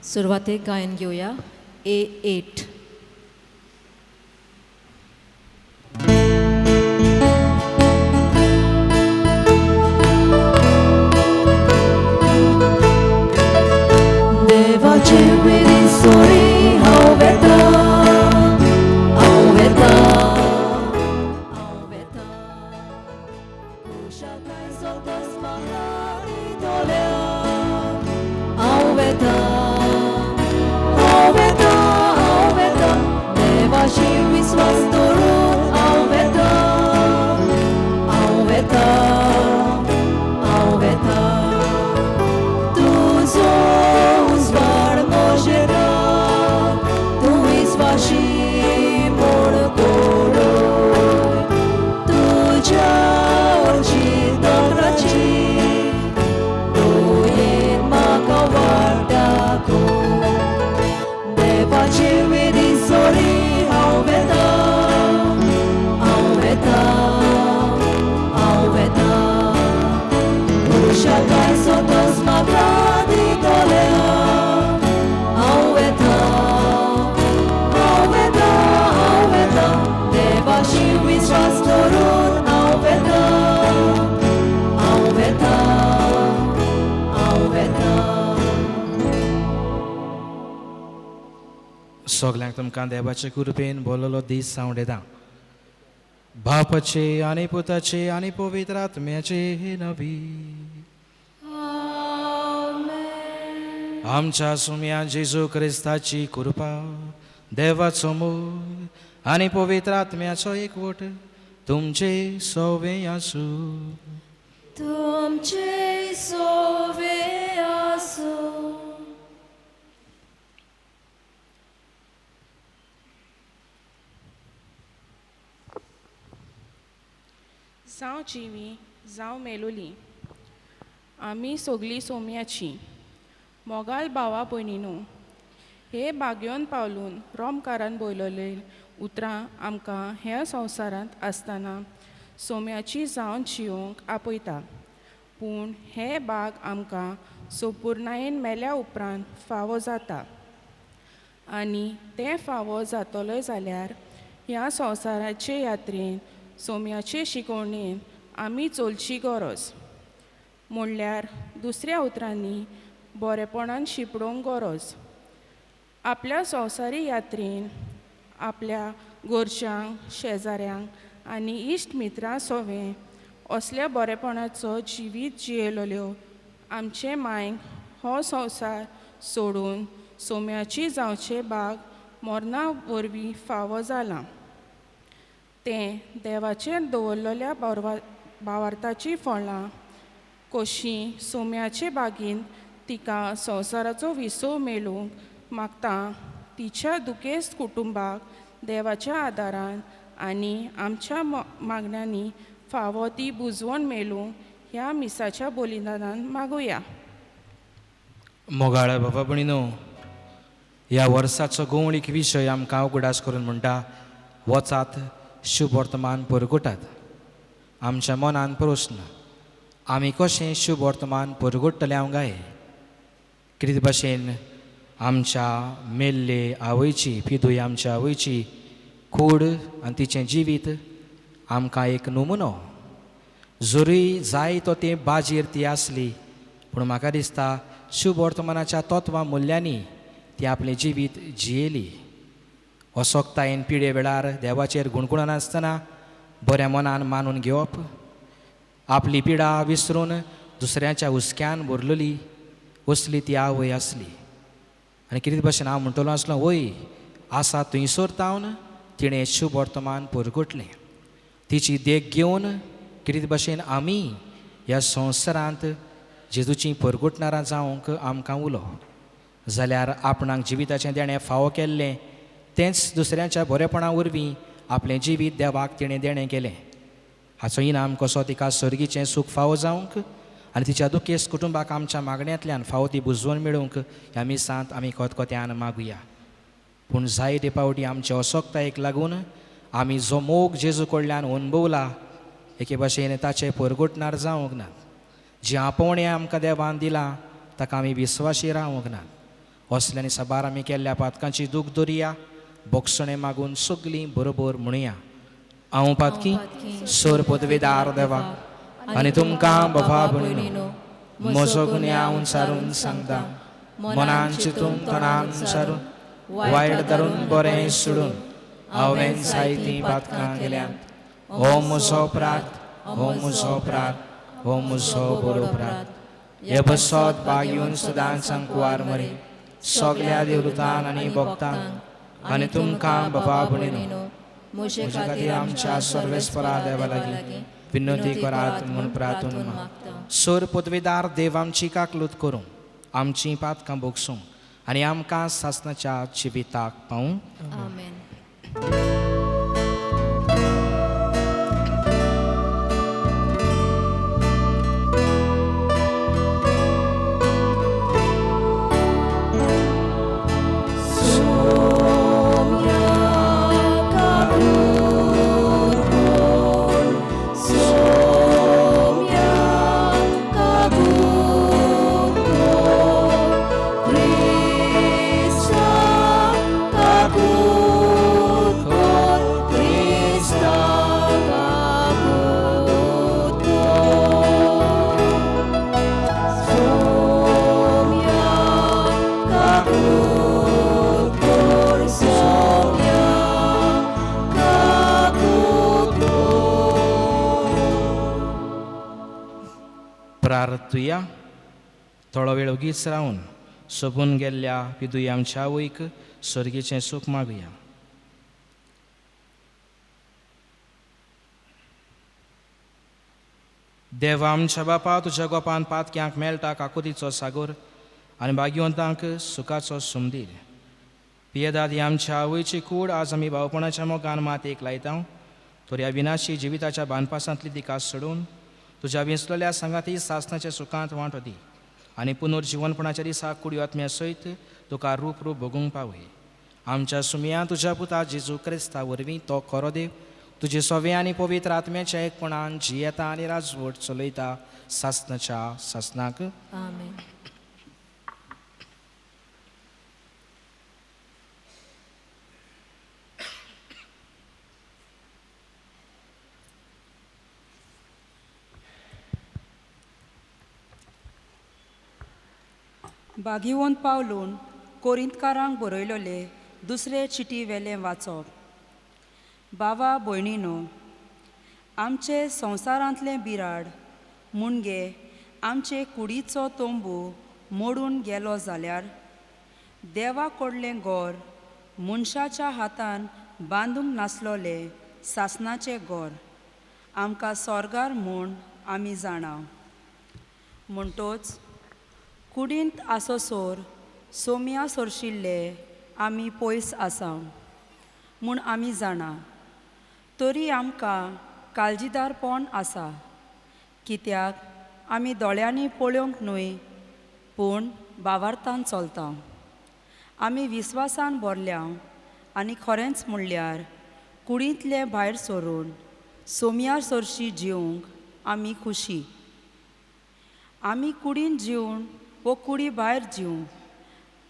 सुरुवातीक गायन घेऊया A8. देवाचे विधी सोरी हांव वेता, हांव वेता, हांव वेता. कुशाकाय सोदस म्हाका दितोल्या, हांव वेता, हांव वेता, हांव वेता. देवाशी विस्वास दवरून हांव वेता, हांव वेता, हांव वेता. तुजो उजवाड म्हजेरा, तूं विस्वाशी म्हूण पळय. तुज्या ओर्जी दोतोराची दोयेन म्हाका वाटाको. देवाचे विधी सोरी हांव वेता, हांव वेता, हांव वेता. कुशाकाय सोदस म्हाका दितोल्या, हांव वेता, हांव वेता, हांव वेता. देवाशी विस्वास दवरून हांव वेता, हांव वेता, हांव वेता. सगल्यांक तुमकां देवाचे कृपेन बोललो दीस जावं येता. बापाचे आनी पुताचे आनी पवित्र आत्म्याचे नवी. आमच्या सुम्या जेजू क्रिस्ताची कृपा, देवाचो मोग आनी पवित्र आत्म्याचो एकवट तुमचे सवे आसूं. तुमचे सोवे आसूं. जावं जिवी जावं मेलोली, आमी सगलीं सोम्याची. मोगाल भावा भयणीनो, हे बागेवन पावलून रोमकारान बयलोले उतरां आमकां ह्या संवसारांत आसतना सोम्याची जावन जियोंक आपयता. पूण हे बाग आमकां संपूर्णायेन मेल्या उपरांत फावो जाता. आनी तें फावो जातलो जाल्यार ह्या संवसाराचे यात्रेन सोम्याचे शिकवणेन आमी चलची गरज. म्हणल्यार दुसऱ्या उतरांनी बरेपणान शिपडोवंक गरज. आपल्या संवसारी यात्रेन आपल्या घरच्यांक, शेजाऱ्यांक आनी इश्ट मित्रां सोवें असल्या बरेपणाचो जिवीत जियेलोल्यो आमचे मांयक हो संवसार सोडून सोम्याची जावचे बाग मरणा वरवीं फावो जालां. तें देवाचेर दवरलेल्या भावार्थाची फळां कशीं सोम्याचे बागेंत तिका संवसाराचो विसव मेळूंक मागता तिच्या दुखेस्त कुटुंबाक देवाच्या आदारान आनी आमच्या मागण्यांनी फावो ती बुजवण मेळूंक ह्या मिसाच्या बलिदानान मागुया. मोगाळ बाबा भयणीनो, ह्या वर्साचो गवळीक विशय आमकां उगडास करून म्हणटा, वचात शुभ वर्तमान परगटात. आमच्या मनान प्रस्न, आमी कशें शुभ वर्तमान परगट्टले हांव गाय. कितें भाशेन आमच्या मेल्ले आवयची पिदूय आमच्या आवयची कूड आनी तिचें जिवीत आमकां एक नमुनो. जरी जाय तो तें बाजेर ती आसली, पूण म्हाका दिसता शुभ वर्तमानाच्या तत्वां मूल्यांनी ती आपलें जिवीत जियेली. असोक्तायेन पिडे वेळार देवाचेर गुणगुणा आसतना बऱ्या मनान मानून घेवप, आपली पिडा विसरून दुसऱ्याच्या हुस्क्यान भरलेली असली ती आवय आसली. आनी कितें भाशेन हांव म्हणटलो आसलो, वय आसा थंयसर तावन तिणें शुभ वर्तमान परगटलें. तिची देख घेवन कितें भाशेन आमी ह्या संवसारांत जेजूची परगटणारां जावंक आमकां उलो. जाल्यार आपणाक जिविताचें देणें फावो केल्लें तेंच दुसऱ्याच्या बरेपणा वरवीं आपलें जिवीत देवाक तिणें देणें केलें. हाचो इनाम कसो तिका सर्गीचें सूख फावो जावंक आनी तिच्या दुखेस्त कुटुंबाक आमच्या मागण्यांतल्यान फावो ती बुजवण मेळूंक ह्या मिसांत आमी खतखत्यान मागुया. पूण जायते पावटी आमच्या असोक्तायेक लागून आमी जो मोग जेजू कडल्यान अणभवला एके भाशेन ताचे परगटणार जावंक ना. जी आपोवणें आमकां देवान दिलां ताका आमी विस्वाशी रावंक ना. असल्याने साबार आमी केल्ल्या पातकांची दूख दवरिया बोगसणे मागून सगलीं बरोबर म्हणुया. हांव पातकी सोर पदवेदार देवा आनी तुमकां बाबा भयणीनो म्हजो गुन्हे हांव सारून सांगता. मनान चिंतून तोंडान सारून वायट धरून बरें सोडून हांवें जायतीं पातकां केल्यात. हो म्हजो अपराध, हो म्हजो अपराध, हो म्हजो बरो अपराध. हे बसत भाग येवन सदांच कुवार मरे सगल्या देवतांक आनी भक्तांक आनी तुमकां बाबा भयणीनो म्हजे खातीर आमच्या सर्वेस्परा देवा लागीं विनंती करात म्हूण प्रार्थून मागता. सोर पदवेदार देव आमची काकलूत करूं, आमची पातकां बोगसूं आनी आमकां सासणाच्या जिविताक पावूं. आमेन. प्रार्थुया. थोडो वेळ उगीच रावन सोपून गेल्ल्या पिदुय आमच्या वैक स्वर्गीचें सूख मागुया. देवा आमच्या बापा तुज्या गोपान पातक्यांक मेळटा काकुतीचो सागोर आनी भाग्यवंतांक सुखाचो सुमदीर. पियेदादी आमच्या आवयची कूड आज आमी भावपणाच्या मोगान मातयेक लायता. तर ह्या विनाशी जिविताच्या बानपासांतली तिका सोडून तुज्या विसलेल्या सांगाती सासणाच्या सुखांत वांटो दी आनी पुनर्जीवनपणाच्या दिसा कुडी आत्म्या सयत तुका रूप रूप भोगूंक पावय. आमच्या सुमया तुज्या पुता जेजू क्रिस्ता वरवीं तो खरो देव तुजे सोवे आनी पवित्र आत्म्याच्या एकपणान जियेता आनी राजवट चलयता सासणाच्या सासनाक. आमेन. भागिवंत पावलून कोरिंतकारांक बरयलोले दुसरे चिटी वेलें वाचप. बावा भयणीनो, आमचे संवसारांतलें बिराड मुणगे आमचे कुडीचो तोंबू मोडून गेलो जाल्यार देवा कडलें गोर मनशाच्या हातान बांदूंक नासलोलें सासणाचें गोर आमकां स्वर्गार म्हूण आमी जाणा. म्हणटोच कुडींत आसोसोर सोम्या सोरशिल्ले आमी पयस आसा म्हूण आमी जाणा. तरी आमकां काळजीदारपण आसा, कित्याक आमी दोळ्यांनी पळोवंक न्हय पूण भावार्थान चलता. आमी विस्वासान भरल्या आनी खरेंच म्हणल्यार कुडींतले भायर सरून सोम्या सोरशी जिवंक आमी खुशी. आमी कुडीन जिवन वो कुडी भायर जिवंक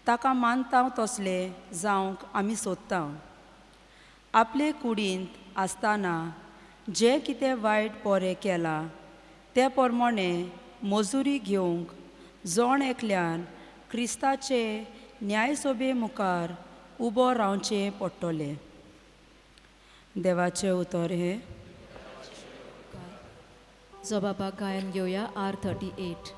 ताका मानता तसले जावंक आमी सोदता. आपले कुडींत आसतना जे कितें वायट बरें केलां ते प्रमाणे मजुरी घेवंक जोण एकल्यान क्रिस्ताचे न्यायसोबे मुखार उबो रावचें पडटलें. देवाचें उतर हे. जबाबाक गायन घेवया. R38.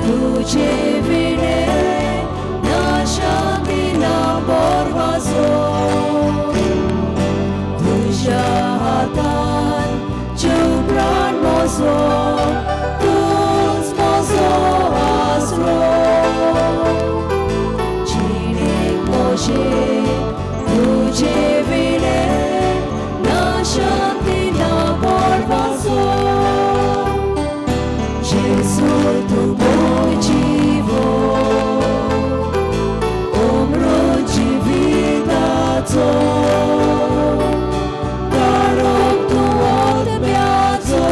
Tudzie vine na shanti na borvazo, tuja hatan jubran mozo, tuns mozo asro, chine koje tuje vine na shanti Jesu, tu mój dziwo, umrąci witaco, darok tu odmiaco,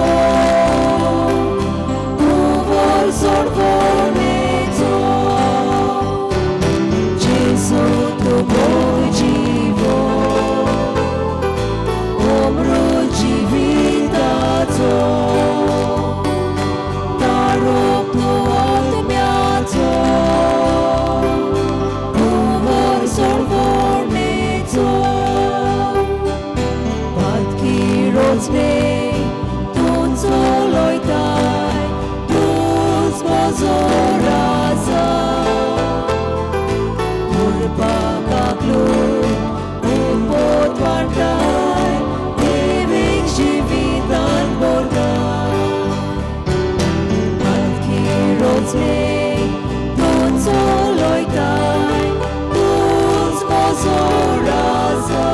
umor sorformico. Jesu, tu mój dziwo, umrąci witaco, darok tu odmiaco, umor sorformico. Patki roznej, tun solojtaj, tun zmozoraza. Urba kaklu, upotvartaj, evig živitan borgaj. Matki roznej, tun solojtaj, tun zmozoraza.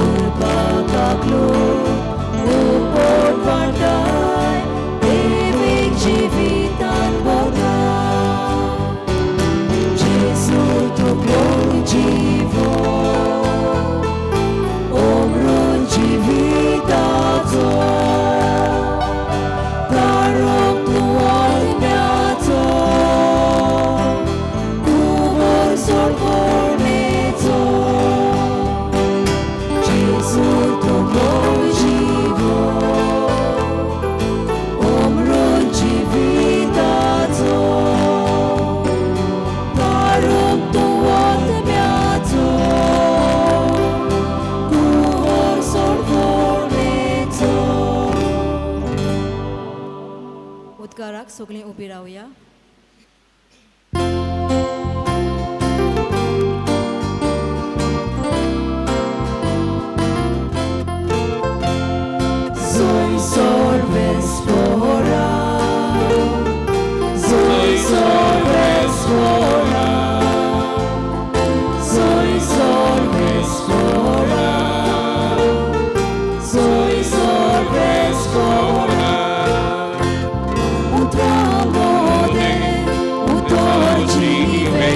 Urba kaklu, upotvartaj, evig živitan borgaj. Jesu, tu mój dziwo, umrąci witaco, darok tu odmiaco, umor sorformico. Jesu, tu mój dziwo, umrąci witaco, darok tu odmiaco, umor sorformico. उद्गाराक सगळीं उबी रावया. Soy sorbes flora, soy sorbes flora, soy sorbes flora, soy sorbes flora. Utramode, utorcive,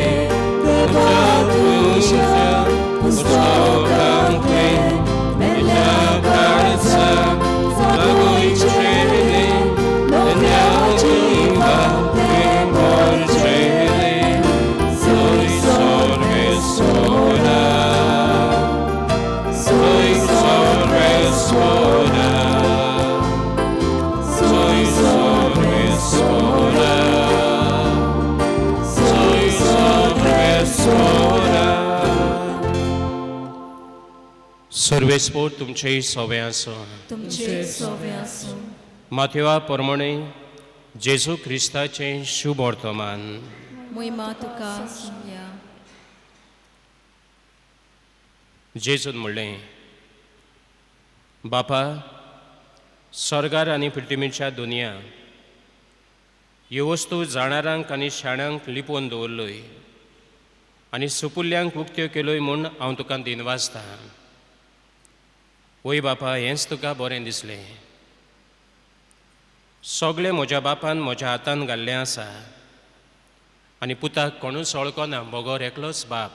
tebatusza, ustokante, mela karca, zabójczyny, loniadziwa, temorczyny. Soy sorbes flora, soy sorbes flora, soy sorbes flora, soy sorbes flora. सर्वेस्पोर तुमचे सोवे आसो. तुमचे सोवे आसूं. माथेवा प्रमाणे जेजू क्रिस्ताचे शुभ वर्तमान. मोहिमा तुका आसूं. जेजून म्हणलें, बापा, स्वर्गार आनी पृथ्वीच्या दुनिया ह्यो वस्तू जाणारांक आनी शाण्यांक लिपोवन दवरल्योय आनी सुपुल्यांक उक्त्यो केल्योय म्हूण हांव तुका दिनवासतां. वय बापा, हेंच तुका बरें दिसलें. सगळें म्हज्या बापान म्हज्या हातान घाल्लें आसा आनी पुताक कोणूच वळखना, बोगोर एकलोच बाप.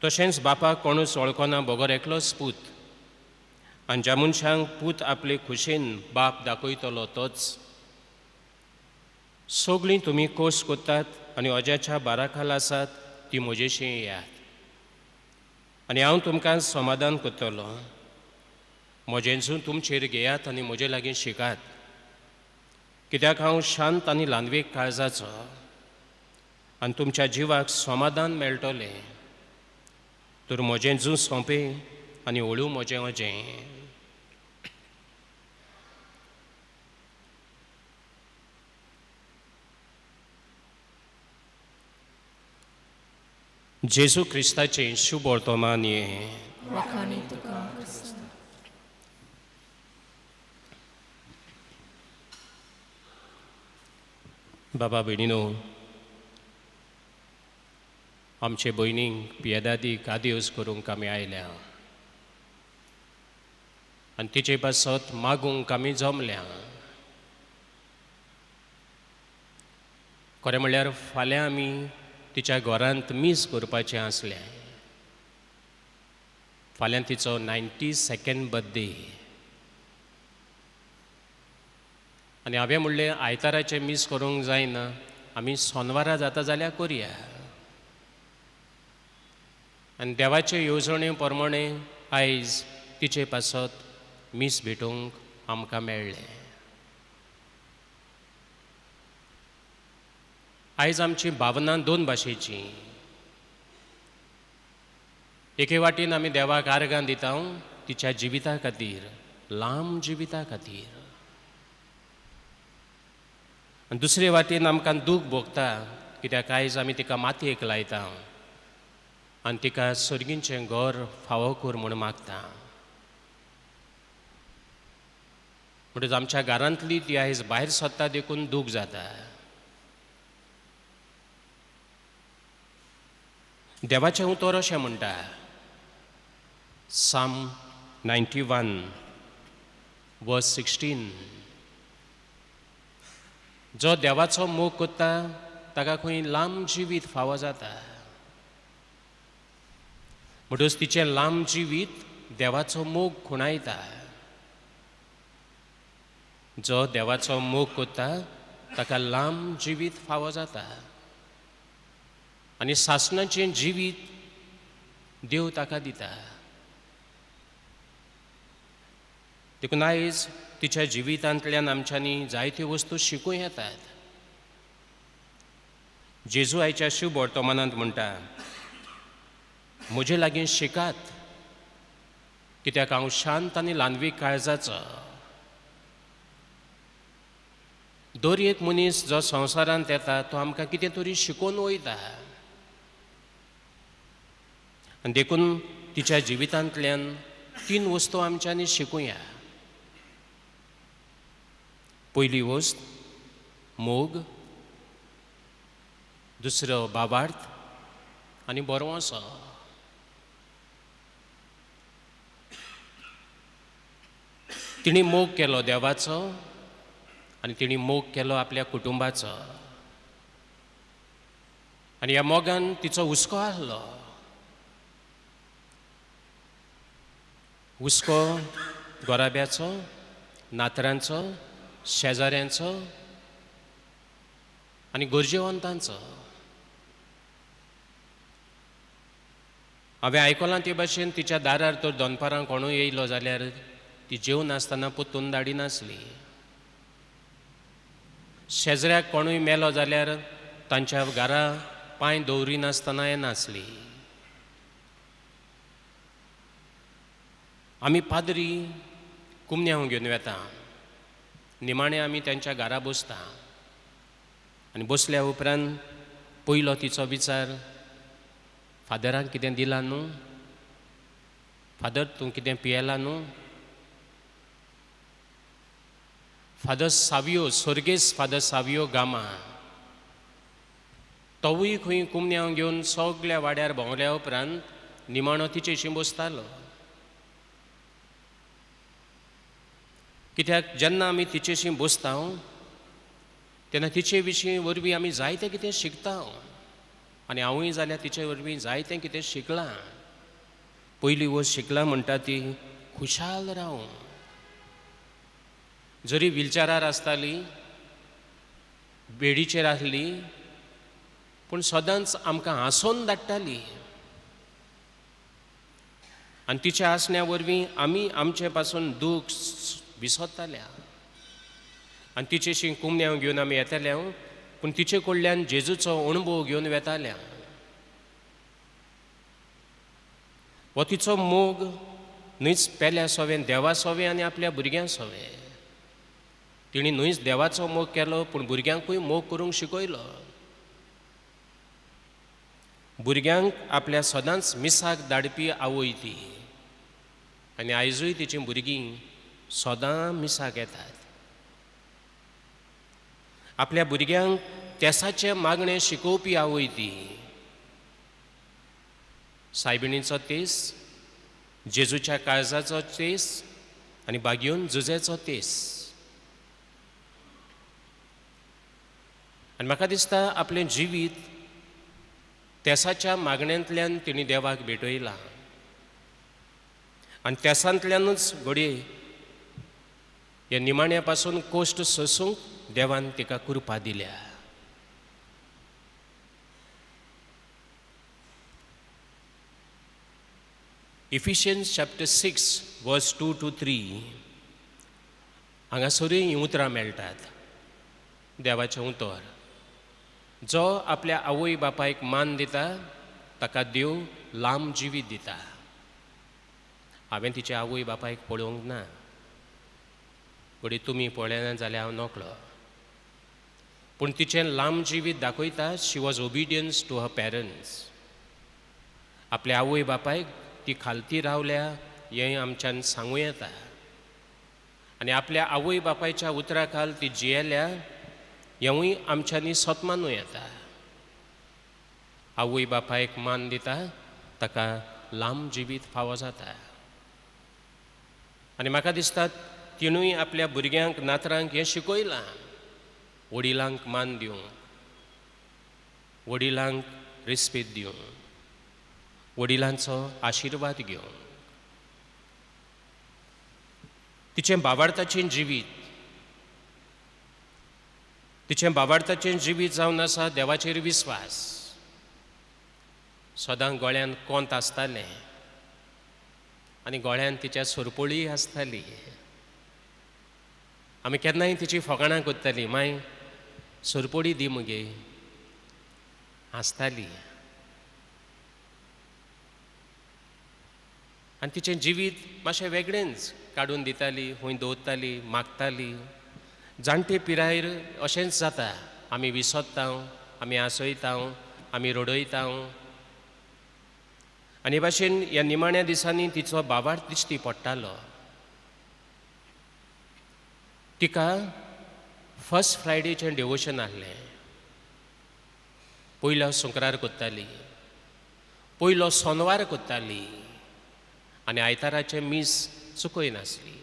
तशेंच बापाक कोणूच वळखना, बोगोर एकलोच पूत. आनी ज्या मनशांक पूत आपले खुशेन बाप दाखयतलो तोच. सगळीं तुमी कोस कोत्तात आनी अज्याच्या बाराखाल आसात ती म्हजेशी येयात आनी हांव तुमकां समाधान करतलो. म्हजेंचून तुमचेर घेयात आनी म्हजे लागीं शिकात, कित्याक हांव शांत आनी ल्हानवेक काळजाचो आनी तुमच्या जिवाक समाधान मेळटलें. तर म्हजें जूं सोंपें आनी हळू म्हजें वजें. जेजू क्रिस्ताचें शुभ वर्तमान हें. वखाणी तुका क्रिस्त. बाबा भयणीनो, आमचे भयणींक पियेदादीक आदिवस करूंक आमी आयल्या आनी तिचे पासत मागूंक आमी जमल्या. खरें म्हणल्यार फाल्यां आमी तिच्या घरांत मीस करपाचें आसलें. फाल्यां तिचो 92nd बर्थडे. आनी हांवें म्हणलें आयताराचें मीस करूंक जायना, आमी सोनवारा जाता जाल्यार करया. आनी देवाचे येवजणे प्रमाणे आयज तिचे पासत मीस भेटूंक आमकां मेळ्ळें. आयज आमची भावना दोन भाशेची. एके वाटेन आमी देवाक आर्गां दिता तिच्या जिविता खातीर, लांब जिविता खातीर. आनी दुसरे वाटेन आमकां दूख भोगता कित्याक आयज आमी तिका मातयेक लायता आनी तिका सर्गींचें घर फावो कर म्हूण मागता. म्हणटच आमच्या घरांतली ती आयज भायर सरता देखून दूख जाता. देवाचें उतर अशें म्हणटा, Psalm 91 verse 16, जो देवाचो मोग करता ताका खंय लांब जिवीत फावो जाता. म्हणटच तिचें लांब जिवीत देवाचो मोग खुणायता. जो देवाचो मोग करता ताका लांब जिवीत फावो जाता. आनी सासणाचें जिवीत देव ताका दिता. देखून आयज तिच्या जिवितांतल्यान आमच्यांनी जायत्यो वस्तू शिकूं येतात. जेजू आयच्या शुभ वर्तमानांत म्हणटा, म्हजे लागीं शिकात कित्याक हांव शांत आनी ल्हानवी काळजाचो. दर एक मनीस जो संवसारांत येता तो आमकां कितें तरी शिकोवन वयता. आनी देखून तिच्या जिवितांतल्यान 3 वस्तू आमच्यांनी शिकुया. पयली वस्त मोग, दुसरो बाबार्थ आनी बरवंसो. तिणी मोग केलो देवाचो आनी तिणी मोग केलो आपल्या कुटुंबाचो. आनी ह्या मोगान तिचो हुस्को आसलो. हुस्को गोराब्याचो, नातरांचो, शेजाऱ्यांचो आनी गरजेवंतांचो. हांवें आयकलां ते भाशेन तिच्या दारार तर दनपारां कोणूय येयलो जाल्यार ती जेवून आसतना पोत्तून धाडिनासली. शेजऱ्याक कोणूय मेलो जाल्यार तांच्या घरा पांय दवरिनासतना येनासली. आमी पाद्री कुमन्यांव घेवन वेता, निमाणें आमी तांच्या घरा बसता आनी बसल्या उपरांत पयलो तिचो विचार, फादराक कितें दिलां न्हू, फादर तूं कितें पियेलां न्हू. फादर सावियो, सर्गेस फादर सावियो गामा, तोवूय खंय कुमन्यांव घेवन सगल्या वाड्यार भोंवल्या उपरांत निमाणो तिचेशी बसतालो. कित्याक जेन्ना आमी तिचेशी बसता तेन्ना तिचे विशीं वरवीं आमी जायतें कितें शिकता. आनी हांवूय जाल्यार तिचे वरवीं जायतें कितें शिकलां. पयली वस्त शिकलां म्हणटा ती खुशाल रावूं. जरी व्हिलचॅरार आसताली, बेडीचेर आसली, पूण सदांच आमकां हांसोवन धाडटाली. आनी तिच्या हांसण्या वरवीं आमी आमचे पासून दूख विसरताल्या. आनी तिचेशी कुमन्यांव घेवन आमी येताल्या, पूण तिचे कडल्यान जेजूचो अणभव घेवन वेताल्या. हो तिचो मोग न्हयच पेल्या सोवें, देवा सोवें आनी आपल्या भुरग्यां सोवें. तिणी न्हयच देवाचो मोग केलो, पूण भुरग्यांकूय मोग करूंक शिकयलो. भुरग्यांक आपल्या सदांच मिसाक धाडपी आवय ती. आनी आयजूय तिचीं भुरगीं सदां मिसाक येतात. आपल्या भुरग्यांक तेसाचें मागणें शिकोवपी आवय ती. सायबिणीचो तेस, जेजूच्या काळजाचो तेस आनी बागयोन जुजेचो तेस. आनी म्हाका दिसता आपलें जिवीत तेसाच्या मागण्यांतल्यान तिणी देवाक भेटयलां आनी तेसांतल्यानूच घडये ह्या निमाण्या पासून कोश्ट सोसूंक देवान तिका कृपा दिल्या. Ephesians chapter 6 verse 2 to 3 हांगासरूय हीं उतरां मेळटात. देवाचें उतर, जो आपल्या आवय बापायक मान दिता ताका देव लांब जिवीत दिता. हांवें तिचे आवय बापायक पळोवंक ना, घडी तुमी पळयलें ना जाल्यार हांव नकळो, पूण तिचें लांब जिवीत दाखयता. She was obedience to her parents. आपल्या आवय बापायक ती खालती रावल्या हें आमच्यान सांगूं येता. आनी आपल्या आवय बापायच्या उतरा खाल ती जियेल्या हेंवूय आमच्यांनी सोतमानूं येता. आवय बापायक मान दिता ताका लांब जिवीत फावो जाता. आनी म्हाका दिसता तिणूय आपल्या भुरग्यांक नातरांक हें शिकयलां, वडिलांक मान दिवंक, वडिलांक रिस्पेद दिवंक, वडिलांचो आशिर्वाद घेवंक. तिचें बाबार्थाचें जिवीत, तिचें बाबार्थाचें जिवीत जावन आसा देवाचेर विस्वास. सदां गळ्यान कोंत आसतालें आनी गळ्यान तिच्या सोरपोळी आसताली. आमी केन्नाय तिची फकाणां कोत्तालीं, माय सोरपोळी दी मुगे, हांसताली. आनी तिचें जिवीत मातशें वेगळेंच काडून दिताली, खंय दवरताली, मागताली. जाणटे पिरायेर अशेंच जाता, आमी विसोत्तांव, आमी आसयतांव, आमी रडयतांव. आनी हे भाशेन ह्या निमाण्या दिसांनी तिचो बाबार्थ दिश्टी पडटालो. तिका फर्स्ट फ्रायडेचें डिवोशन आहलें. पयलो सुक्रार कोत्ताली, पयलो सोनवार कोत्ताली आनी आयताराचें मीस चुकयनासली.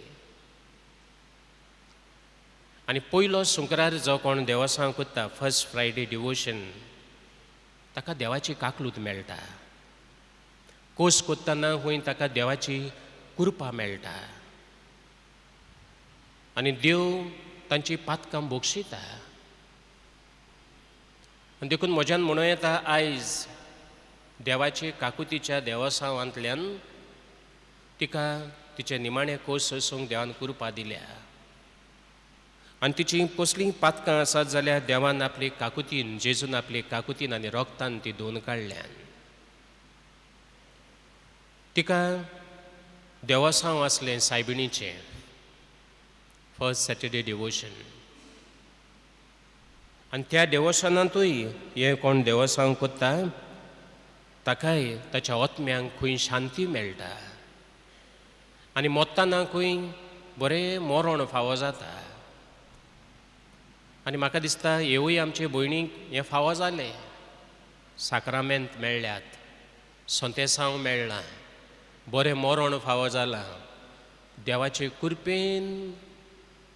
आनी पयलो सुक्रार जो कोण देवस्थान कोत्ता, फर्स्ट फ्रायडे डिवोशन, ताका देवाची काकलूत मेळटा. कोस कोत्ताना खंय ताका देवाची कृपा मेळटा आनी देव तांची पातकां बोगशिता. आनी देखून म्हज्यान म्हणूं येता, आयज देवाची काकुतीच्या देवस्थानांतल्यान तिका तिचे निमाणे कोस सोसूंक देवान कृपा दिल्या. आनी तिची कसलीं पातकां आसात जाल्यार देवान आपली काकुतीन, जेजून आपली काकुतीन आनी रोगतान ती धुवन काडल्यान. तिका देवस्थान आसलें सायबिणीचें, फर्स्ट सॅटर्डे डिवोशन. आनी त्या देवस्थानांतूय हें कोण देवस्थान कोत्ता ताकाय ताच्या आत्म्यांक खंय शांती मेळटा आनी मोत्ताना खंय बरें मरण फावो जाता. आनी म्हाका दिसता हेवूय आमचे भयणीक हें फावो जालें. साक्रामेंत मेळ्ळ्यात, सोंतेसांव मेळ्ळां, बरें मरण फावो जालां, देवाचे कृपेन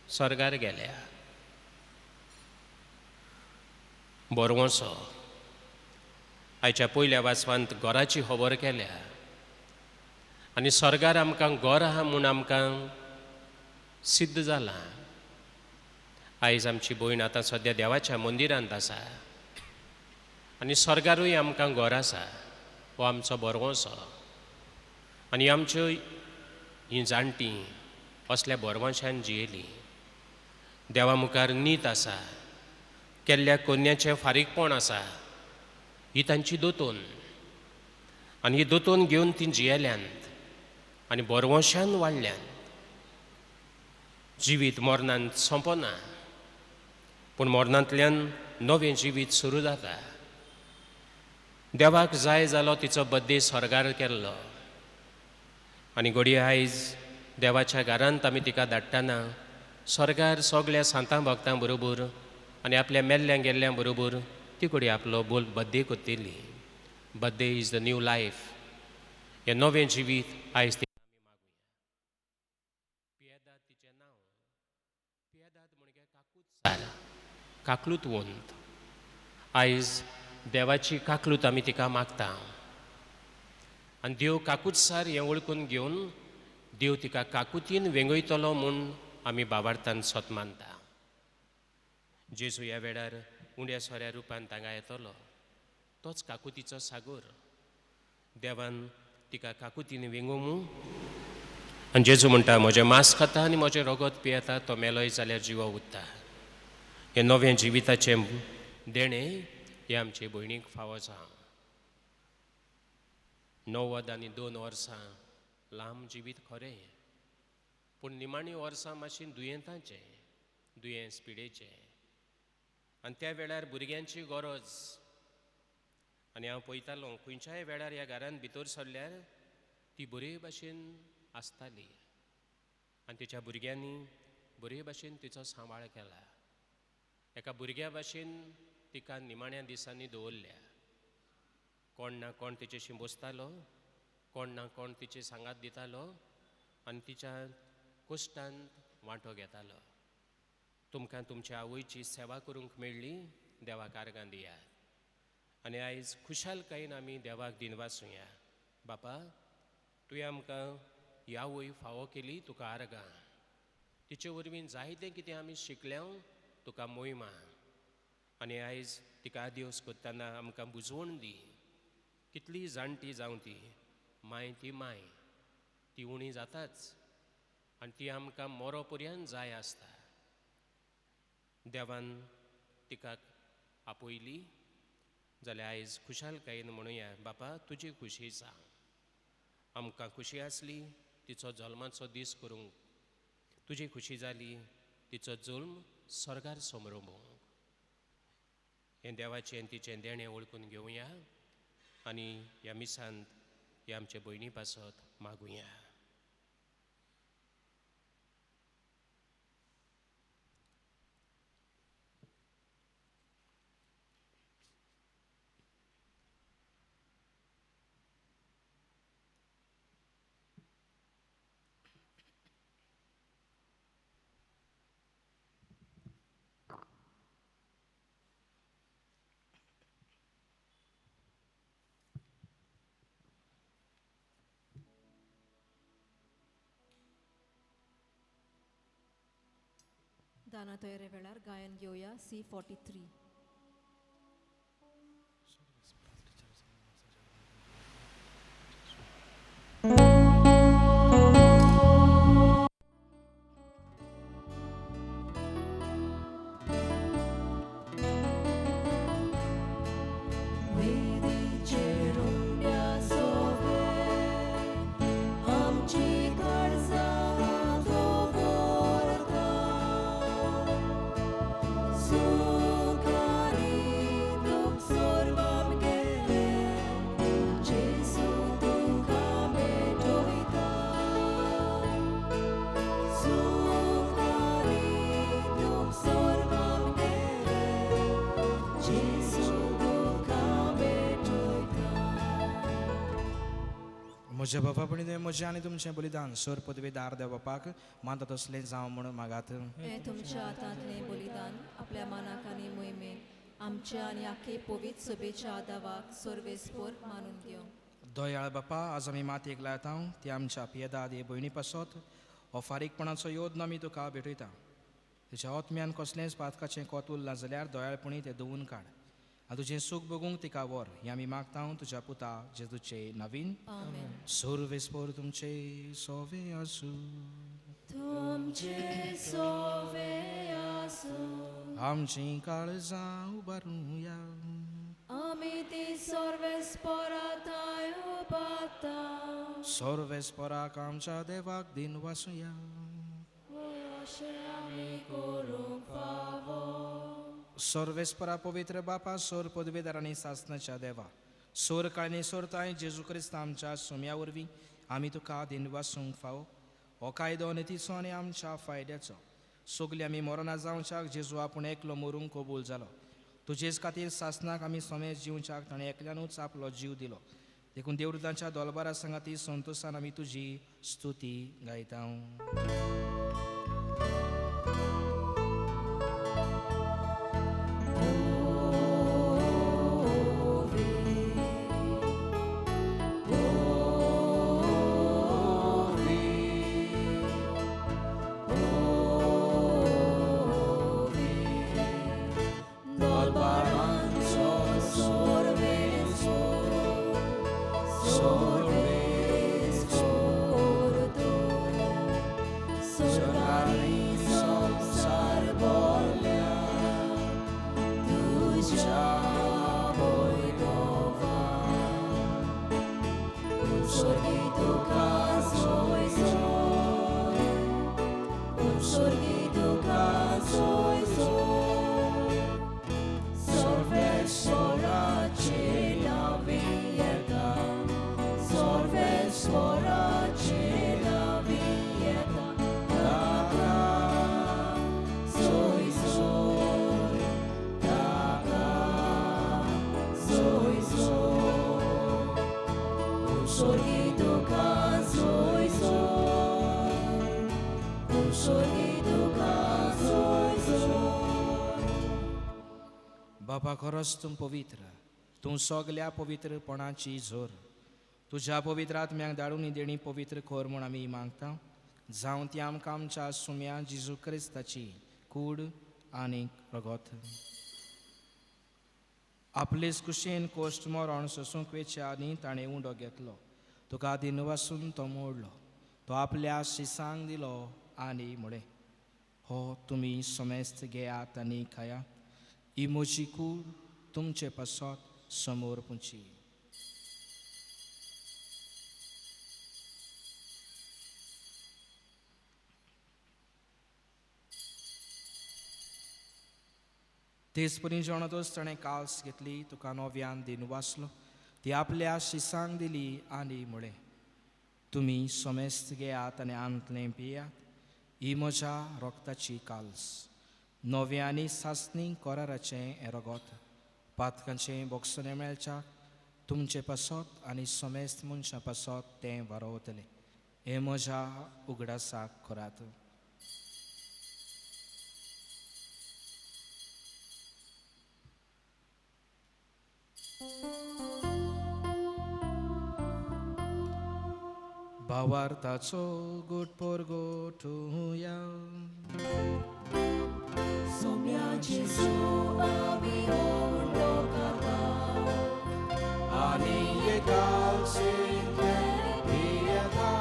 स्वर्गार गेल्या. बोरवोसो आयच्या पयल्या वाचवांत घराची खबर केल्या आनी स्वर्गार आमकां घर आहा म्हूण आमकां सिद्ध जालां. आयज आमची भयण आतां सद्या देवाच्या मंदिरांत आसा आनी स्वर्गारूय आमकां घर आसा. हो आमचो बोरवोसो. आनी आमच्यो हीं जाणटीं असल्या बोरवोशान जियेलीं. देवा मुखार नीत आसा, केल्ल्या कोन्याचें फारीकपण आसा, ही तांची दोतोन. आनी ही दोतोन घेवन तीं जियेल्यांत आनी बोरवोशान वाडल्यांत. जिवीत मरणांत सोंपना, पूण मरणांतल्यान नवें जिवीत सुरू जाता. देवाक जाय जालो तिचो बड्डे स्वर्गार केल्लो आनी घडये आयज देवाच्या घरांत आमी तिका धाडटाना स्वर्गार सगल्या सांतां भक्तां बरोबर आनी आपल्या मेल्ल्यां गेल्ल्यां बरोबर ती घडये आपलो बड्डे कोत्तेली. Birthday is the new life. हें नवें जिवीत आयज तिका आमी मागुया. पियेदाद तिचें नांव. पियेदाद म्हणजे काकूत काकलूत वंत. आयज देवाची काकलूत आमी तिका मागता आनी देव काकूतसार हें वळखून घेवन देव तिका काकुतीन वेंगयतलो म्हूण आमी बाबार्थान सोत मानता. जेजू ह्या वेळार उण्या सोऱ्या रुपान तांगा येतलो तोच काकुतीचो सागोर. देवान तिका काकुतीन वेंगोवू आनी जेजू म्हणटा म्हजें मांस खाता आनी म्हजें रगत पियेता तो मेलोय जाल्यार जिवा उरता. हें नवें जिविताचें देणें हें आमचे भयणीक फावो जावं. 90 आनी 2 वर्सां लांब जिवीत खरें पूण निमाणी वर्सां मातशीं दुयेंताचें दुयेंस पिडेचें आनी त्या वेळार भुरग्यांची गरज. आनी हांव पळयतालों खंयच्याय वेळार ह्या घरान भितर सरल्यार ती बरे भाशेन आसताली आनी तिच्या भुरग्यांनी बरे भाशेन तिचो सांबाळ केला. एका भुरग्या भाशेन तिका निमाण्या दिसांनी दवरल्या. कोण ना कोण तिचेशी बसतालो, कोण ना कोण तिचे सांगात दितालो आनी तिच्या कश्टांत वांटो घेतालो. तुमकां तुमच्या आवयची सेवा करूंक मेळ्ळी देवाक आर्गां दियात. आनी आयज खुशालकायेन आमी देवाक दिनवासुया. बापा तुवें आमकां ही आवय फावो केली तुका आर्गां. तिचे वरवीं जायतें कितें आमी शिकल्या तुका मोहिमा. आनी आयज तिका आदिवस करतना आमकां बुजवण दी. कितली जाणटी जावं ती माय ती उणी जाताच आनी ती आमकां मोरो पर्यंत जाय आसता. देवान तिका आपयली जाल्यार आयज खुशालकायेन म्हणुया बापा तुजी खुशी जावं. आमकां खुशी आसली तिचो जल्माचो दीस करूंक, तुजी खुशी जाली तिचो जल्म स्वर्गार समरोवंक. हें देवाचें तिचें देणें वळखून घेवया आनी ह्या मिसांत हे आमचे भयणी पासत मागुया. दाना तयारे वेळार गायन घेवया C43. म्हज्या बापा पण म्हजें आनी तुमचें बलिदान सर पदवेदार देव बापाक मानता तसलें जावं म्हूण मागात. हे तुमच्या हातांतलें बलिदान आपल्या मानाक आनी मोहिमेन आमच्या आनी आख्खे पवित्र सभेच्या आदावाक सर्वेस्पर मानून घेवं. दयाळ बापा आज आमी मातयेक लायता ती आमच्या पियेदाद हे भयणी पासत हो फारीकपणाचो योद्न आमी तुका भेटयता. तुज्या आत्म्यान कसलेंच पातकाचें कोत उरलां जाल्यार दयाळपणी तें धुवून काड आनी तुजें सूख बगूंक तिका व्हर. हें आमी मागता तुज्या पुता जेजूचे नवीन. आमेन. सर्वेस्पर तुमचे सोवे आसूं. तुमचे सोवे आसूं. आमचीं काळजां उबारूया. आमी ती सर्वेस्परांताय उबारता. सर्वेस्पराक आमच्या देवाक दिन वासुया. अशें आमी करूंक फावो. सर्वेस्परा पवित्र बापा सोर पदवेदार आनी सासणाच्या देवा सोर काळनी सोरताय जेजू क्रिस्त आमच्या सुम्या वरवीं आमी तुका दिनवासूंक फावो. हो कायदो नितीचो आनी आमच्या फायद्याचो. सगलीं आमी मरना जावच्याक जेजू आपूण एकलो मरूंक कबूल जालो. तुजेच खातीर सासणाक आमी सोमे जिवच्याक ताणें एकल्यानूच आपलो जीव दिलो. देखून देवृतांच्या दोलबारा सांगाती संतोशान आमी तुजी स्तुती गायता. Sorgi tuka zoizo, sorgi tuka zoizo. बाबा खरोच तूं पवित्र, तूं सगल्या पवित्रपणाची झोर. तुज्या पवित्र आत्म्याक धाडून देणी पवित्र खोर म्हूण आमी मागता. जावं ती आमकां आमच्या सुम्या जेजू क्रिस्ताची कूड आनी रगत. आपलेच कुशेन कोश्ट मरण सोसूंक वेचे आनी ताणें उंडो घेतलो. तुका दिन वासून तो मोडलो. तो आपल्या शिसांक दिलो आनी म्हळें, हो तुमी समेस्त घेयात आनी खायात. ही म्हजी कूड तुमचे पासत समोर पुंची. तेच परी जेवणातच ताणें काल्स घेतली. तुका नव्यान दिन वाचलो. ती आपल्या शिसांक दिली आनी म्हळें, तुमी समेस्त घेयात आनी आंतलें पियात. ही म्हज्या रोगताची काल्स. नव्या आनी सासणी कोराराचें हें रगत. पातकांचें बोगसणें मेळच्याक तुमचे पासत आनी समेस्त मनशां पासत तें वारोवतलें. हें म्हज्या उगडासाक करात. भावार्थाचो गोटपोर गोठुया. Somia Jesu ami undo kata, आनी एकालचे पियेता.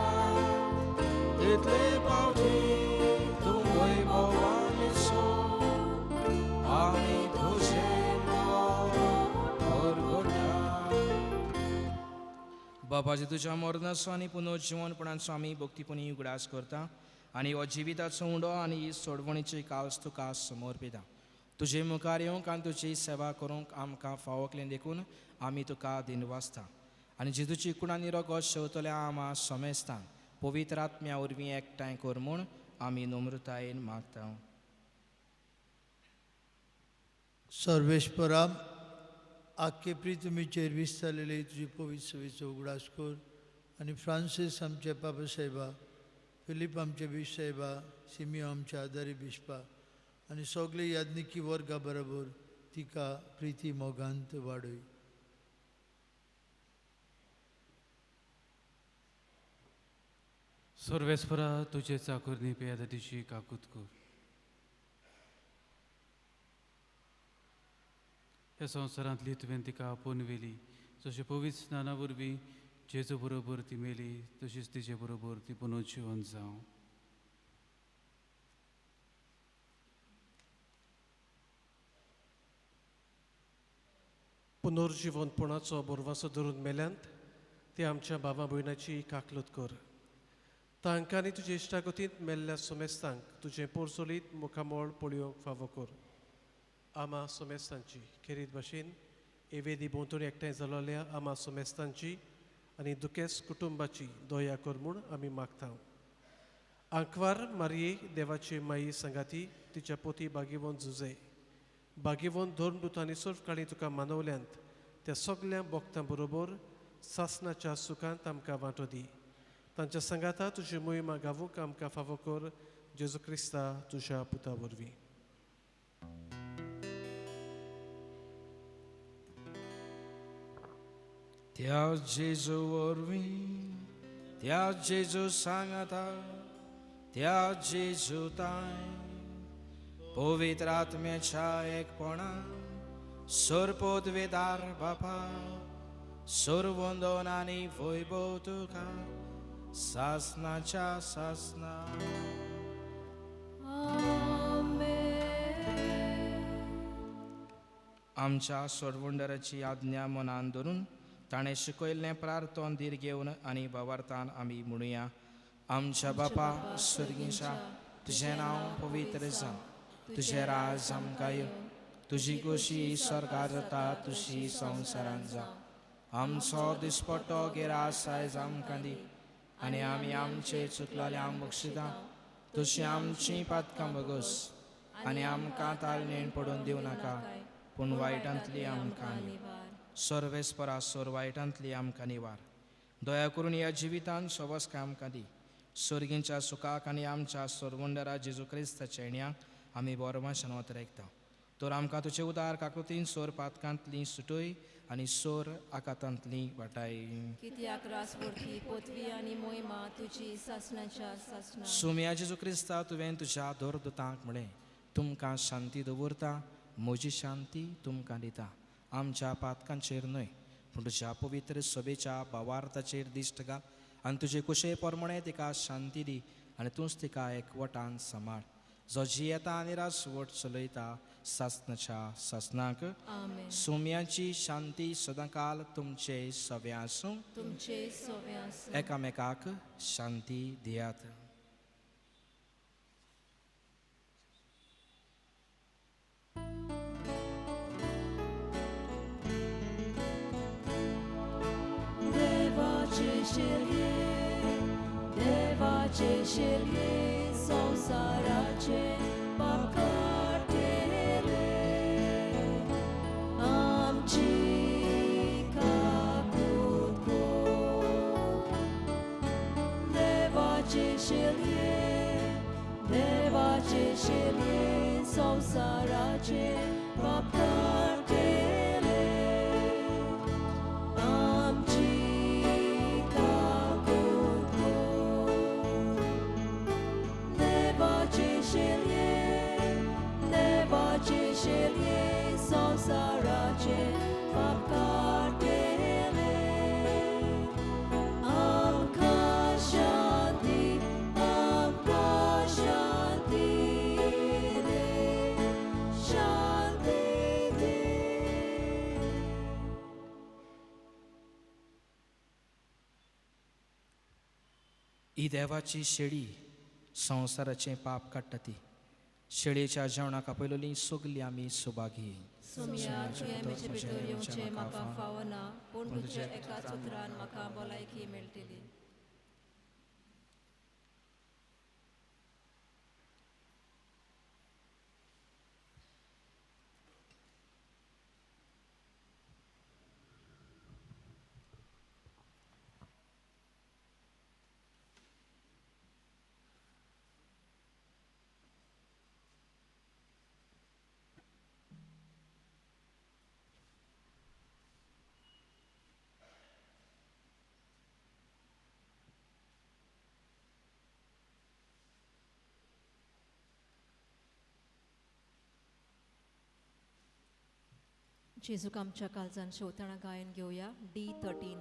तितले पावटी तूं वैभवानी सो आनी तुजें नांव परगटा. बापाजी तुज्या मरणाचो आनी पुनर्जीवनपणाचो आमी भक्तीपणी उगडास करता. आनी हो जिविताचो उंडो आनी ही सोडवणीची काल्स तुका समर्पिता. तुजे मुखार येवंक आनी तुजी सेवा करूंक आमकां फावकलें देखून आमी तुका दिनवासता. आनी जेजूची कूड आनी रगत शेवतल्या आमा समेस्तांक पवित्र आत्म्या वरवीं एकठांय कर म्हूण आमी नम्रतायेन मागता. सर्वेश्वरा, आख्खे प्रितुमीचेर विस्तारलेले तुजी पवित्र सेवेचो उगडास कर. आनी फ्रांसीस आमचे पापा साहेबा, फिलीप आमचे बीश साहेबा, सिमियो आमचे आदारी बिश्पा आनी सगळे याज्ञिकी वर्गा बरोबर तिका प्रिती मोगांत वाडय. सर्वेस्परा तुजे चाकुरनी पेदादीची काकूत कर. ह्या संवसारांतली तुवें तिका आपोवन जशें पवित्र स्नाना वरवीं जेजू बरोबर ती मेली, तशीच तिचे बरोबर ती पुनर्जीवन जावं. पुनर्जीवनपणाचो बोरवासो धरून मेल्यांत ती आमच्या भावा भयणाची काकलत कर. तांकां आनी तुजे इश्टागतींत मेल्ल्या सोमेस्तांक तुजें पोरसोलीत मुखामोळ पळोवंक फावो कर. आमा सोमेस्तांची खेरीत भाशेन एवेदी भोंवतणी एकठांय जालोल्या आमा सोमेस्तांची आनी दुखेस्त कुटुंबाची दया कर म्हूण आमी मागता. आंकवार मारये देवाचे माई संगाती तिच्या पोती बागेवंत झुजे बागेवंत धर्मदूतांनी सर्व काळी तुका मानवल्यांत त्या सगळ्या भक्तां बरोबर सासणाच्या सुखांत आमकां वांटो दी. तांच्या संगाता तुजी मोहिमा गावूंक आमकां फावो कर. जेजू क्रिस्ता तुज्या पुता वरवीं. त्या जेजू वरवीं, त्या जेजू सांगाता, त्या जेजू ताय पवित्र आत्म्याच्या एकपणान सोरपोत वेदार बापा सोरवंदन आनी वैभव तुका सासनाच्या सासना. आमच्या सोडवंडराची आज्ञा मनान धरून ताणें शिकयल्लें प्रार्थन धीर घेवन आनी भावार्थान आमी म्हणुया. आमच्या बापा स्वर्गीच्या, तुजें नांव पवित्र जावं. तुजें राज आमकां यो. तुजी खोशी स्वर्गार जाता तुशी संवसारांत जावं. आमचो दिसपट्टो गिरास आयज आमकां दी आनी आमी आमचे चुकलेल्यांक बक्षिता तशी आमची पातकां बगस आनी आमकां ताळणेन पडून दिवं नाका पूण वायटांतली आमकां सर्वेस्परा सोर वायटांतली आमकां निवार. दया करून या जिवितान सोबस काय आमकां दी. स्वर्गींच्या सुखाक आनी आमच्या सोरवंडरा जेजू क्रिस्ताच्या येण्याक आमी बोरमाशान वतरायता. तर आमकां तुजे उदार काकुतीन सोर पातकांतली सुटय आनी सोर आकांतांतली वाटाय. कित्याक रासवर्थी पोतवी आनी मोहिमा तुजी सासणाच्या सासणा. सुम्या जेजू क्रिस्ता तुवें तुज्या दोरदुतांक म्हळें, तुमकां शांती दवरता, म्हजी शांती तुमकां दिता. आमच्या पातकांचेर न्हय पूण तुज्या पवित्र सभेच्या भावार्थाचेर दिश्ट घाल आनी तुजे कुशे प्रमाणे तिका शांती दी आनी तूंच तिका एकवटान सांबाळ. जो जियेता आनी रासवट चलयता सासणाच्या सासणाक. आमेन. सुम्याची शांती सदांकाल तुमचे सवे आसूं. तुमचे सोवे आसूं. एकामेकाक शांती दियात. देवाचे शिरये, देवाचे शिरये, संसाराचे पाप काटेले. आमची काकूत गो. देवाचे शिरये, देवाचे शिरये, संसाराचे पाप काटेले. शिरये, संसाराचे पाप काटेले. आमकां शांती, आमकां शांती दे, शांती दे. ही देवाची शेळी संवसाराचें पाप काडटा ती. शेळयेच्या जेवणाक आपयलोली सगलीं आमी सुभागी. सुम्या तुवें म्हजे भितर येवचें म्हाका फावना, पूण तुज्या एकाच उतरान म्हाका भलायकी मेळटली. जेजूक आमच्या काळजान शेवताणा गायन घेवया. D13.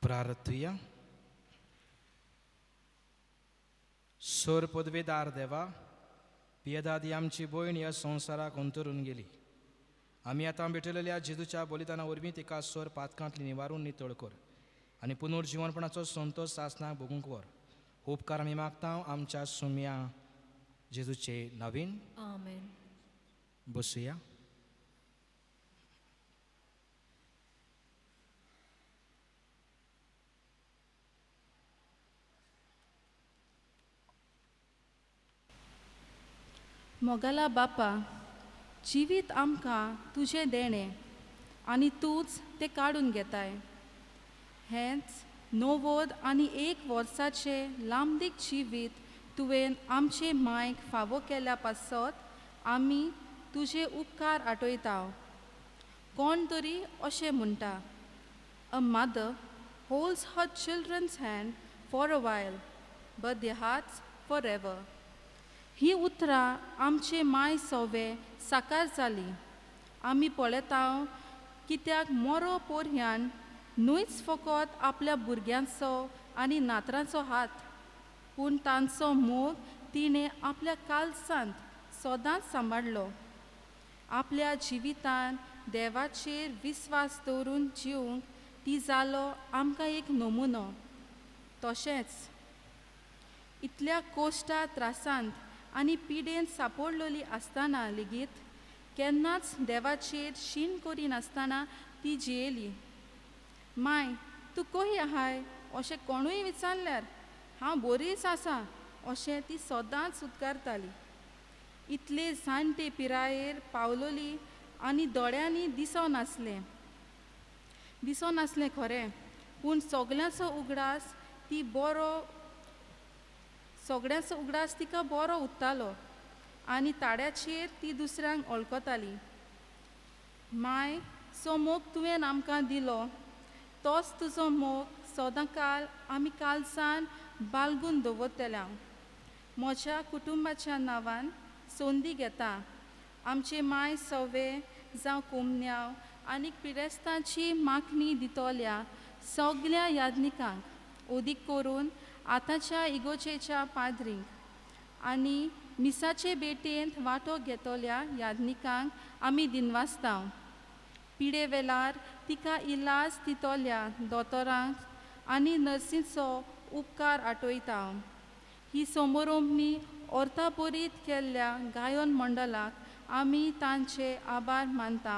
प्रार्थुया. सोर पदवेदार देवा, पियेदादी आमची भयण ह्या संवसाराक अंतरून गेली. आमी आतां भेटलेल्या जेजूच्या बलिदाना वरवीं तिका सोर पातकांतली निवारून नितळ कर आनी पुनर्जीवनपणाचो संतोश सासणाक भोगूंक व्हर. उपकार आमी मागता आमच्या सुम्या जेजूचे नवीन. आमेन. बसुया. मोगाला बापा, जिवीत आमकां तुजें देणें आनी तूंच तें काडून घेताय. हेंच 90 आनी 1 वर्साचें लांबदीक जिवीत तुवें आमचे मांयक फावो केल्या पासत आमी तुजे उपकार आठयता. कोण तरी अशें म्हणटा, a mother holds her children's hand for a while but their hearts for ever. ही उतरां आमचे माय सवे साकार जाली. आमी पळयता कित्याक मरो पोरह्यान न्हूच फकत आपल्या भुरग्यांचो आनी नातरांचो हात, पूण तांचो मोग तिणें आपल्या काळजांत सदांच सांबाळलो. आपल्या जिवितान देवाचेर विस्वास दवरून जिवंक ती जालो आमकां एक नमुनो. तशेंच इतल्या कोश्टा त्रासांत आनी पिडेन सांपडलेली आसतना लेगीत केन्नाच देवाचेर शीण करिनासतना ती जियेली. माय, तूं कही आहाय अशें कोणूय विचारल्यार हांव बरीच आसा अशें ती सदांच उद्गारताली. इतले जाणटे पिरायेर पावलोली आनी दोळ्यांनी दिसनासलें खरें, पूण सगळ्यांचो उगडास तिका बरो उत्तालो आनी ताड्याचेर ती दुसऱ्यांक वळखताली. माय, जो मोग तुवें आमकां दिलो तोच तुजो मोग सदांकाळ आमी काळजान बाळगून दवरतल्या. म्हज्या कुटुंबाच्या नांवान सोंदी घेता आमचे माय सवे जावं कोमन्याव आनी पिडेस्तांची मागणी दितोल्या सगळ्या याज्ञिकांक, ओदीक करून आतांच्या इगोजेच्या पाद्रींक आनी मिसाचे बेटेंत वांटो घेतल्या याज्ञिकांक आमी दिनवासता. पिडे वेळार तिका इलाज दितोल्या दोतोरांक आनी नर्सींचो उपकार आठयता. ही समारंभणी ऑर्थापोरीत केल्ल्या गायन मंडळाक आमी तांचे आभार मानता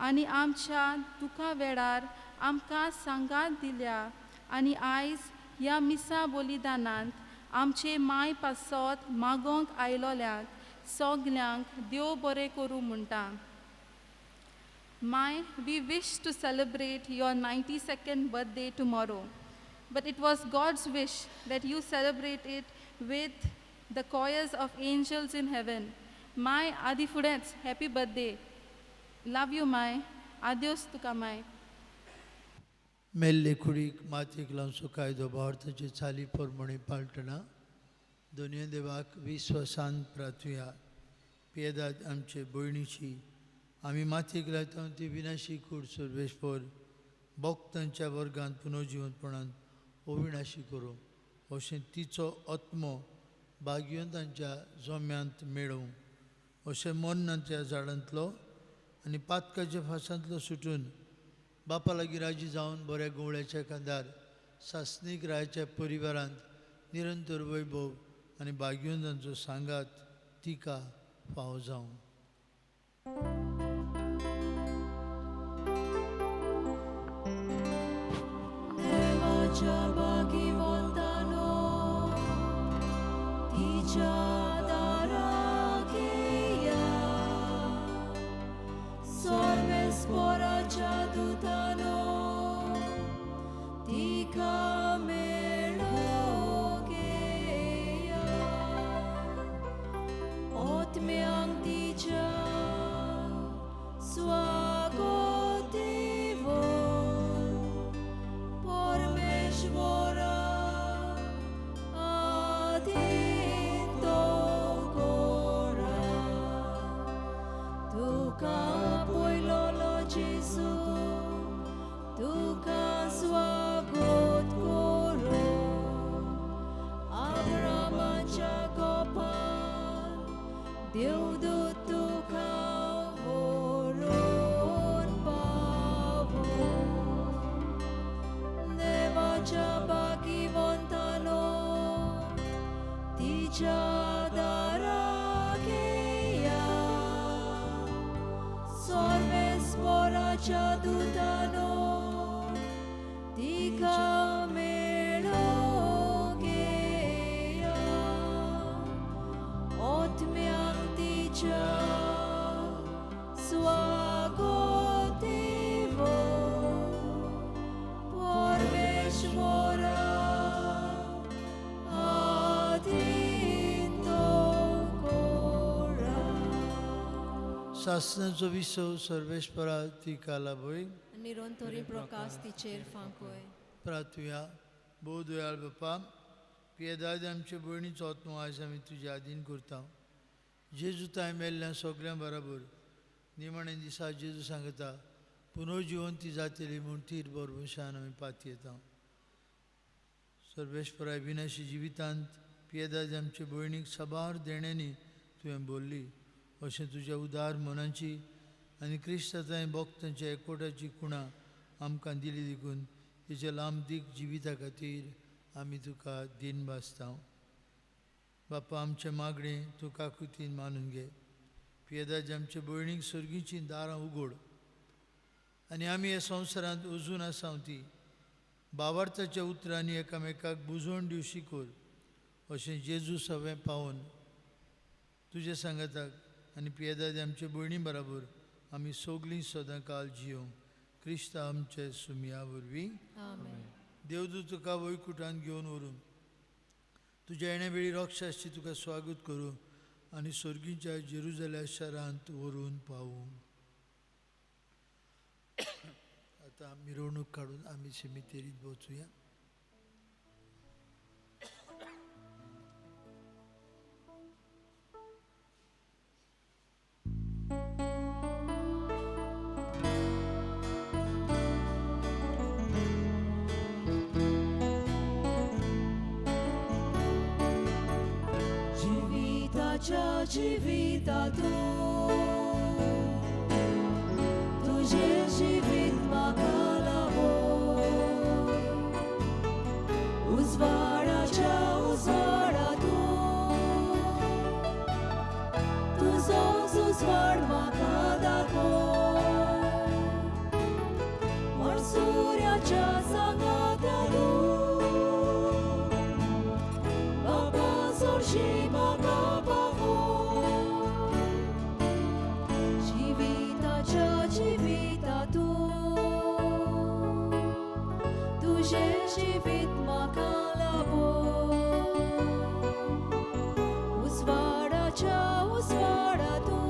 आनी आमच्या दुखा वेळार आमकां सांगात दिल्या आनी आयज ह्या मिसा बलिदानांत आमचे माय पासत मागोंक आयलोल्यांक सगल्यांक देव बरें करूं म्हणटा. माय, we wish to celebrate your 92nd birthday tomorrow, but it was God's wish that you celebrate it with the choirs of angels in heaven. माय, आदी फुडेंच हॅपी बर्थडे. लव यू माय. आदियोस तुका माय. मेल्ले कुडीक मातयेक लावचो कायदो भारताचे चाली प्रमाणे पाळटना दोनूय देवाक विस्वासान प्रार्थुया. पियेदाद आमचे भयणीची आमी मातयेक लायता ती विनाशी कूड सर्वेस्पर भक्तांच्या वर्गांत पुनर्जीवनपणान अविनाशी करूं अशें तिचो आत्मो भाग्यवंतांच्या जोम्यांत मेळोवं. अशें मरणाच्या झाडांतलो आनी पातकाच्या फासांतलो सुटून बापा लागीं राजी जावन बऱ्या गवळ्याच्या कांदार सासणीक रायाच्या परिवारांत निरंतर वैभव आनी भाग्यवंतांचो सांगात तिका फावो जावं. देवाच्या भाग्यवंतानो तिच्या दाराक येया. सर्वेस्पराच्या दूतानो तिका मेळोंक येया. आत्म्यांक तिच्या नो तिका मेळो घेया ओतम्यांक तिच्या स्वागोतिवो परमेश्वरा शासनाचो विसव सर्वेस्परा ती कालाबोय निरंतरी प्रकाश तिचेर फांकोय प्रार्थुया भोव दयाळ बापा पियेदाद आमचे भयणीचो आत्मो आयज आमी तुज्या आदीन करता जेजू ताय मेल्ल्या सगळ्यां बरोबर निमाणे दिसा जेजू सांगता पुनर्जिवंती जातली म्हूण तीर बरवशान आमी पाती येता सर्वेस्पराय विनाशी जिवितांत पियेदाद आमचे भयणीक सबार देण्यांनी तुवें बोल्ली अशें तुज्या उदार मनाची आनी क्रिस्तांताय भक्तांच्या एकवटाची खुणा आमकां दिली देखून तिच्या लांबदीक जिविता खातीर आमी तुका दिन भासता बापा आमचे मागणें तूं काकुतीन मानून घे पियेदाद आमचे भयणीक सर्गीचीं दारां उगड आनी आमी ह्या संवसारांत अजून आसाव ती भावार्थाच्या उतरांनी एकामेकाक बुजोवन दिवशी कर अशें जेजू सवें पावोन तुजे सांगाताक आनी पियेदाद आमचे भयणी बरोबर आमी सगळीं सदां काल जियोंक क्रिस्ता आमचे सुमया वरवीं देवदूत तुका वैकुठांत घेवन व्हरून तुज्या येण्या वेळी रक्षाची तुका स्वागत करूं आनी सर्गीच्या जेरुजल्या शारांत व्हरून पावूं आतां मिरवणूक काडून आमी सिमितेरींत वचुया जिविता तुझे जिवीत म्हाका लावो उजवाडाच्या उजवाडातूं तुजोच उजवाड म्हाका दाखो म्हण सूर्याच्या सांगात्यातूं बापा चडशी म्हाका तुझे जिवीत म्हाका लाबो उजवाडाच्या उजवाडातूं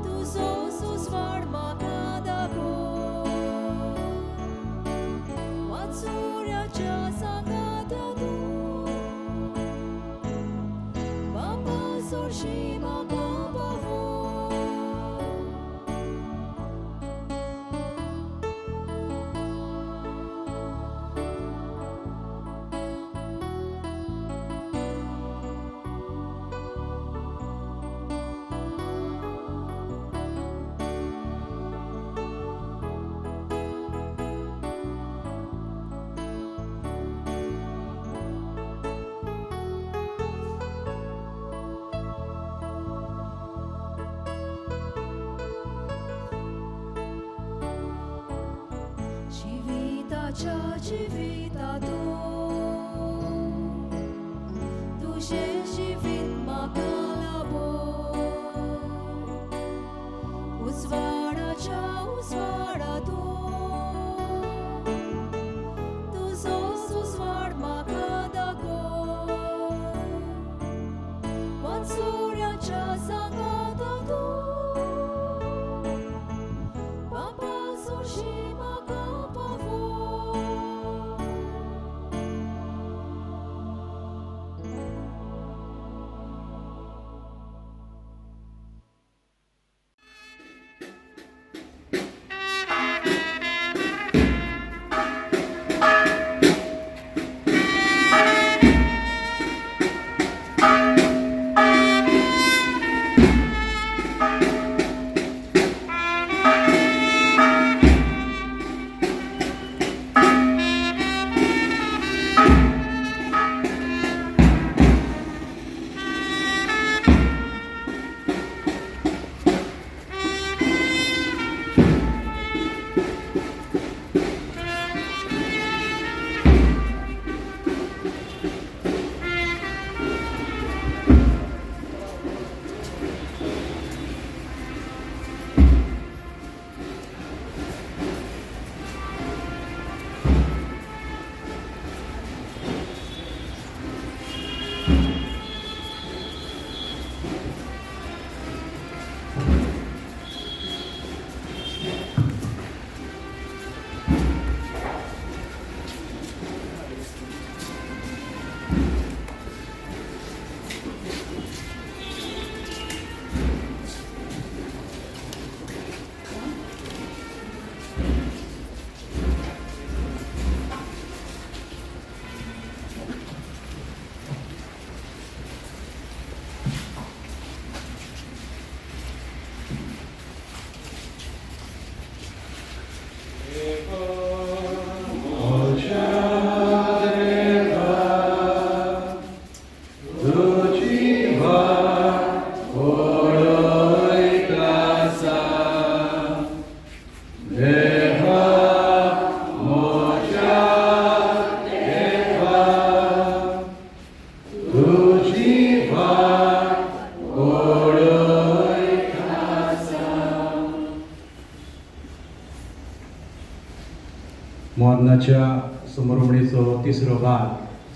तुजो उजवाड म्हाका दाखो वाचुऱ्याच्या सांगात्यातूं बापा चडशी म्हाका पावो जिवितातूं तुझे जिवीत म्हाका लाबो उजवाडाच्या उजवाडातूं तुजो उजवाड म्हाका दाखो वाचुऱ्याच्या सांगात्यातूं बापा चडशी म्हाका पावो मोन्नाच्या समोरवणीचो तिसरो भाग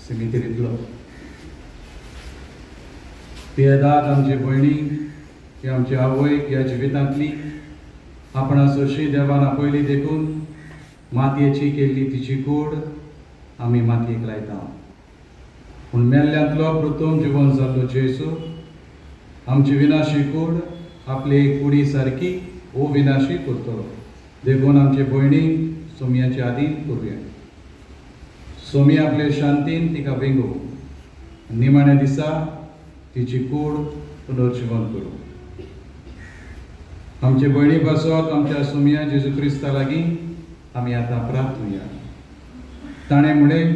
सिमितेरींतलो. पियेदाद आमचे भयणीक की आमचे आवयक ह्या जिवितांतली आपणास अशी देवान आपयली देखून मातयेची केल्ली तिची कूड आमी मातयेक लायता. पूण मेल्ल्यांतलो प्रथम जिवन जाल्लो जेसू आमची विनाशी कूड आपले कुडी सारकी अविनाशी करतलो. देखून आमचे भयणीक सोमयाचे आदीन करुया. सोमी आपले शांतीन तिका वेंगो निमाण्या दिसा तिची कूड पुनर्जीवन करूं. आमचे भयणी पासत आमच्या सोमया जेजू क्रिस्ता लागीं आमी आतां प्रार्थुया. ताणें म्हणलें,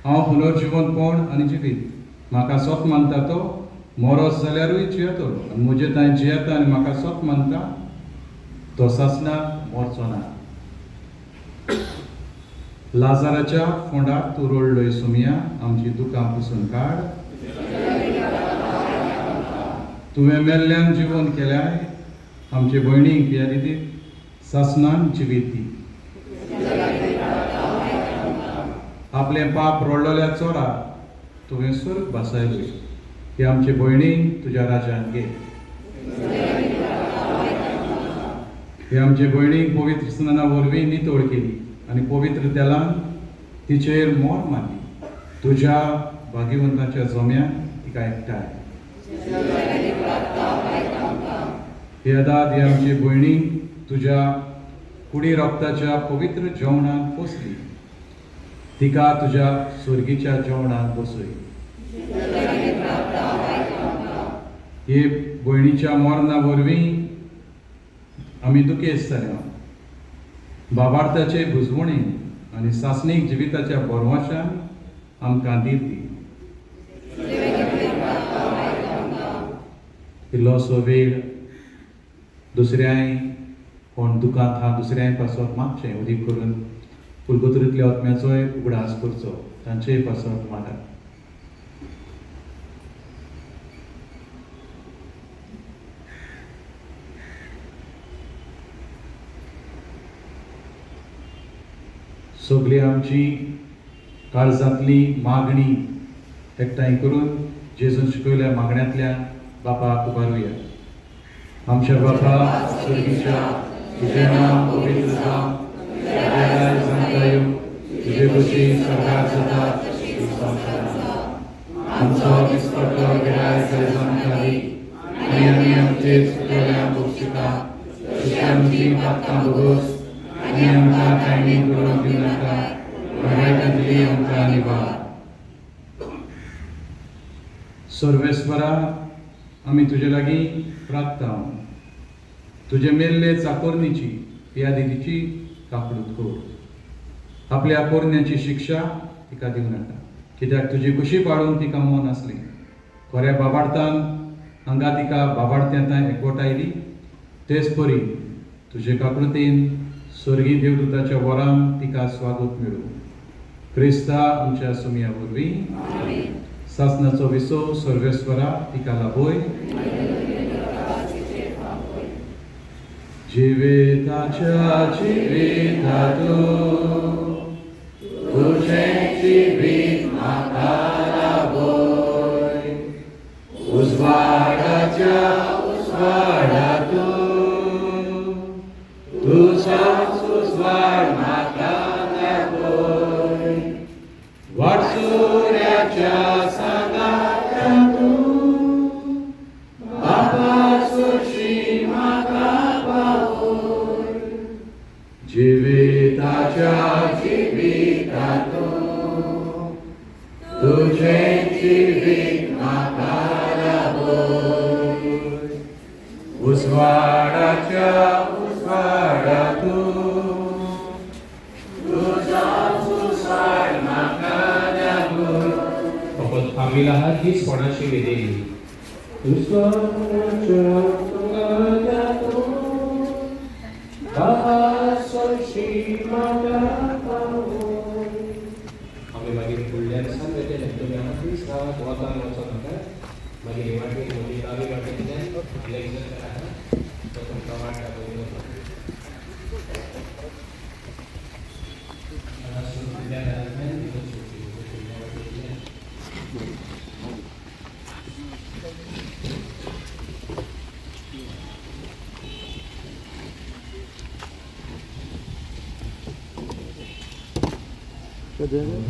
हांव पुनर्जीवन कोण आनी जिवीत. म्हाका सोत मानता तो मोरोस जाल्यारूय जियेतलो आनी म्हजे तांय जियेता आनी म्हाका सोत मानता तो सासणाक मरचो ना. लाजाराच्या फोंडार तूं रोडलोय सोमया, आमची दुकां पुसून काड. तुवें मेल्ल्यान जिवन केल्याय, आमचे भयणीक ह्या रितीक सासणान जिवीत दी. आपले पाप रोडलेल्या चोराक तुवें स्वर्ग बसयलोय. हे आमचे भयणीक तुज्या राजान घे. हे आमचे भयणीक पवित्र स्नाना वरवीं नितळ केली आनी पवित्र तेलान तिचेर मोर मारली. तुज्या भाग्यवंताच्या जोम्यान तिका एकठांय. पियेदाद हे आमची भयणीक तुज्या कुडी रोगताच्या पवित्र जेवणान पोसली. तिका तुज्या स्वर्गीच्या जेवणान बसय. हे भयणीच्या मरणा वरवीं आमी दुखेस्त जाल्या. बाबार्थाचे बुजवणीन आनी सासणीक जिविताच्या बोरवाशान आमकां दीत दी. इल्लोसो वेळ दुसऱ्याय कोण दुखांत हा दुसऱ्याय पासत मागचें उदीक करून कुलगुतरींतल्या आत्म्याचोय उगडास करचो. तांचेय पासत मागात. सगळी आमची काळजांतली मागणी एकठांय करून जेजून शिकयल्या मागण्यांतल्यान बापाक उबारुया. आमच्या बापा स्वर्गीच्या, तुजें नांव पवित्र जावं, तुजें राज जाता येवं, तुजे कुशी स्वर्गार जाता तशी संवसारांत जावं. आमचो दिसपट्टो गिराय काळजांत घाली आनी आमी आमचे चुकलेल्यांक बक्षिता. तशी आमची पातकां भोगोस आनी आमकां कांय करूंक दिवं नाका, वायटांतली आमकां निवार. सर्वेस्वरा, आमी तुजे लागीं प्रार्थना. तुजे मेल्ले चाकोरणीची पियादिची कापडूत कर. आपल्या पोरण्याची शिक्षा तिका दिवं नाका, कित्याक तुजी कुशी पाळून तिका मोन आसली. खऱ्या बाबार्थान हांगा तिका बाबार्थ्यांताय एकवटायली. तेच परी तुजे काकळुतीन स्वर्गी देवदूताच्या वरान तिका स्वागत मेळूं. क्रिस्ता आमच्या सोमया वरवीं सासणाचो विसो सर्वेस्वरा तिका लाभोय. जिविताच्या जिवितातूं तुजें जिवीत म्हाका लाभोय. उजवाडाच्या उजवाडातूं तुजोच उजवाड म्हाका लाभोय. वाटसुऱ्याच्या सांगात्यांतूं बापा सुरशी म्हाका पावोय. जिविताच्या जिवितातूं तुजें जिवीत म्हाका लाभोय. उजवाडाच्या उजवाडातूं तुजोच उजवाड म्हाका लाभोय. फकत फामील आहात हीच कोणाशी वेदेली. उजवाडाच्या उजवाडातूं बापा सुरशी म्हाका पावोय. आमी मागीर फुडल्या दिसान वेतेले तुमी आमकां प्लीज गांवांत वतान वचो नाका. मागीर हे वाटेन म्हणजे दावे वाटेंतल्यान इलेक्शन करात तो तुमकां वाट दाखोवन Thank you.